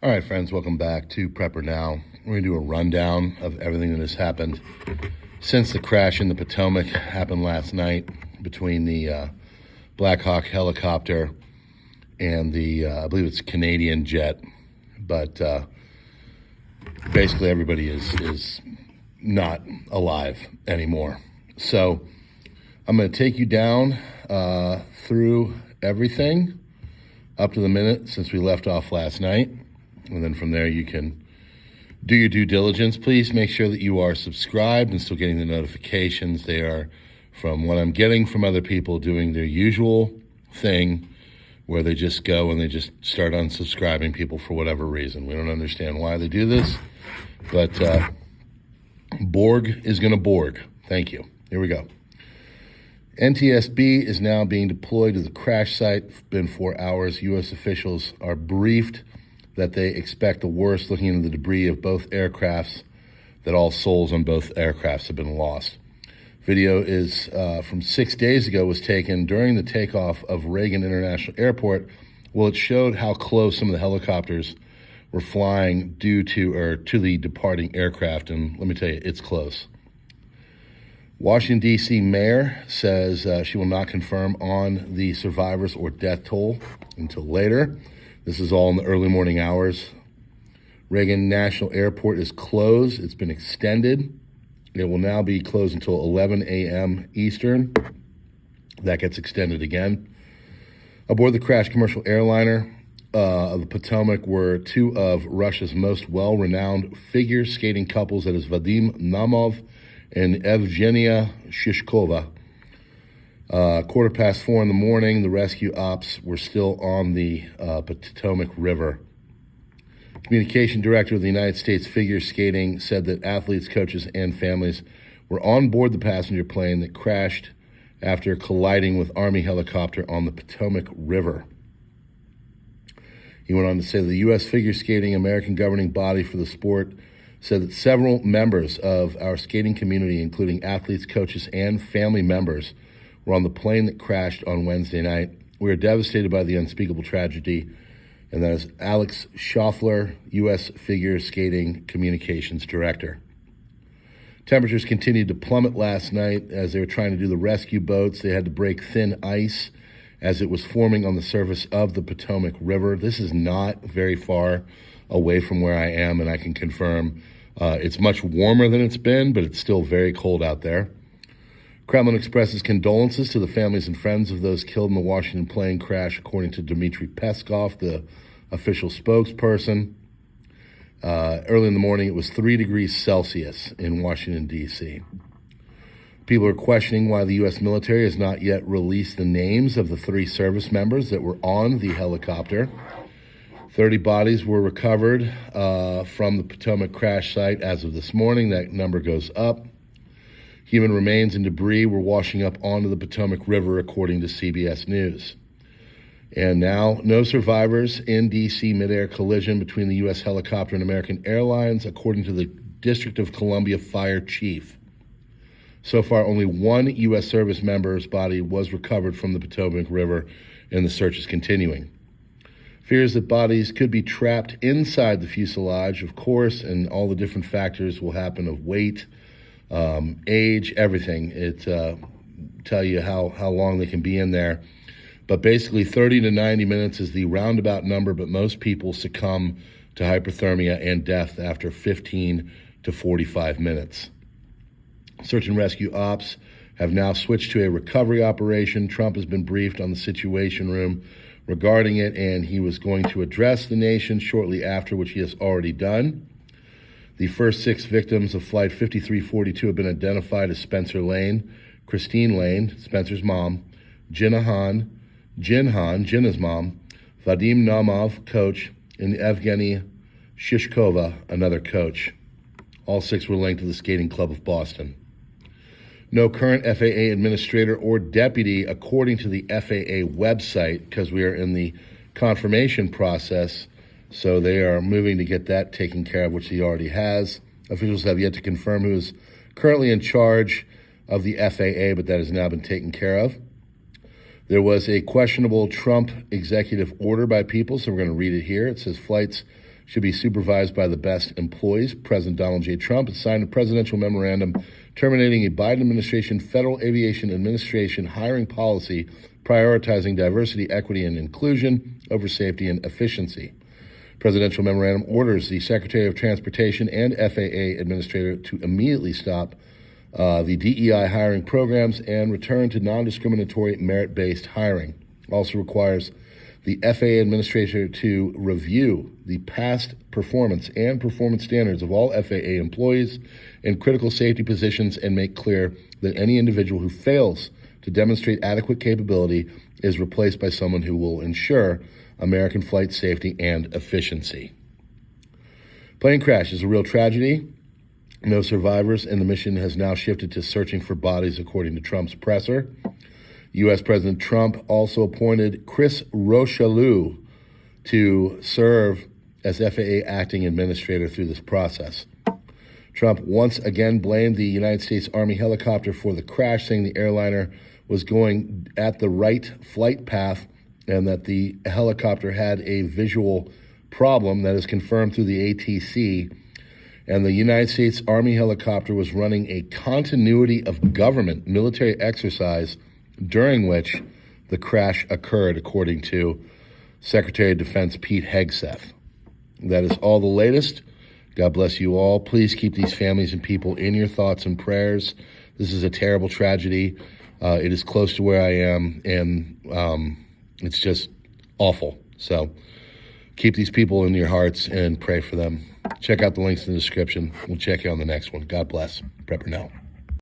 All right, friends, welcome back to PrepperNow. We're going to do a rundown of everything that has happened since the crash in the Potomac happened last night between the Black Hawk helicopter and the, I believe it's Canadian jet. But basically everybody is not alive anymore. So I'm going to take you down through everything up to the minute since we left off last night. And then from there, you can do your due diligence. Please make sure that you are subscribed and still getting the notifications. They are, from what I'm getting from other people, doing their usual thing where they just go and they just start unsubscribing people for whatever reason. We don't understand why they do this, but Borg is going to Borg. Thank you. Here we go. NTSB is now being deployed to the crash site. It's been 4 hours. U.S. officials are briefed that they expect the worst, looking into the debris of both aircrafts, that all souls on both aircrafts have been lost. Video is from 6 days ago, was taken during the takeoff of Reagan International Airport. Well, it showed how close some of the helicopters were flying to the departing aircraft, and let me tell you, it's close. Washington, D.C. mayor says she will not confirm on the survivors or death toll until later. This is all in the early morning hours. Reagan National Airport is closed. It's been extended. It will now be closed until 11 a.m. Eastern. That gets extended again. Aboard the crash commercial airliner of the Potomac were two of Russia's most well-renowned figure skating couples, that is Vadim Naumov and Evgenia Shishkova. 4:15 in the morning, the rescue ops were still on the Potomac River. Communication director of the United States Figure Skating said that athletes, coaches, and families were on board the passenger plane that crashed after colliding with Army helicopter on the Potomac River. He went on to say the U.S. Figure Skating American governing body for the sport said that several members of our skating community, including athletes, coaches, and family members, were on the plane that crashed on Wednesday night. We are devastated by the unspeakable tragedy. And that is Alex Schaffler, U.S. Figure Skating Communications Director. Temperatures continued to plummet last night as they were trying to do the rescue boats. They had to break thin ice as it was forming on the surface of the Potomac River. This is not very far away from where I am, and I can confirm it's much warmer than it's been, but it's still very cold out there. Kremlin expresses condolences to the families and friends of those killed in the Washington plane crash, according to Dmitry Peskov, the official spokesperson. Early in the morning, it was 3 degrees Celsius in Washington, D.C. People are questioning why the U.S. military has not yet released the names of the 3 service members that were on the helicopter. 30 bodies were recovered from the Potomac crash site as of this morning. That number goes up. Human remains and debris were washing up onto the Potomac River, according to CBS News. And now, no survivors in D.C. midair collision between the U.S. helicopter and American Airlines, according to the District of Columbia Fire Chief. So far, only 1 U.S. service member's body was recovered from the Potomac River, and the search is continuing. Fears that bodies could be trapped inside the fuselage, of course, and all the different factors will happen of weight, age, everything. It tell you how long they can be in there. But basically 30 to 90 minutes is the roundabout number, but most people succumb to hypothermia and death after 15 to 45 minutes. Search and rescue ops have now switched to a recovery operation. Trump has been briefed on the Situation Room regarding it, and he was going to address the nation shortly after, which he has already done. The first 6 victims of Flight 5342 have been identified as Spencer Lane, Christine Lane, Spencer's mom, Jinna's mom, Vadim Naumov, coach, and Evgeny Shishkova, another coach. All 6 were linked to the Skating Club of Boston. No current FAA administrator or deputy, according to the FAA website, because we are in the confirmation process. So they are moving to get that taken care of, which he already has. Officials have yet to confirm who is currently in charge of the FAA, but that has now been taken care of. There was a questionable Trump executive order by people, so we're going to read it here. It says flights should be supervised by the best employees. President Donald J. Trump has signed a presidential memorandum terminating a Biden administration Federal Aviation Administration hiring policy prioritizing diversity, equity, and inclusion over safety and efficiency. Presidential memorandum orders the Secretary of Transportation and FAA Administrator to immediately stop the DEI hiring programs and return to non-discriminatory merit-based hiring. Also requires the FAA Administrator to review the past performance and performance standards of all FAA employees in critical safety positions and make clear that any individual who fails to demonstrate adequate capability is replaced by someone who will ensure American flight safety and efficiency. Plane crash is a real tragedy. No survivors, and the mission has now shifted to searching for bodies, according to Trump's presser. U.S. President Trump also appointed Chris Rocheleau to serve as FAA acting administrator through this process. Trump once again blamed the United States Army helicopter for the crash, saying the airliner was going at the right flight path and that the helicopter had a visual problem that is confirmed through the ATC. And the United States Army helicopter was running a continuity of government military exercise during which the crash occurred, according to Secretary of Defense Pete Hegseth. That is all the latest. God bless you all. Please keep these families and people in your thoughts and prayers. This is a terrible tragedy. It is close to where I am, and it's just awful. So keep these people in your hearts and pray for them. Check out the links in the description. We'll check you on the next one. God bless. PrepperNow.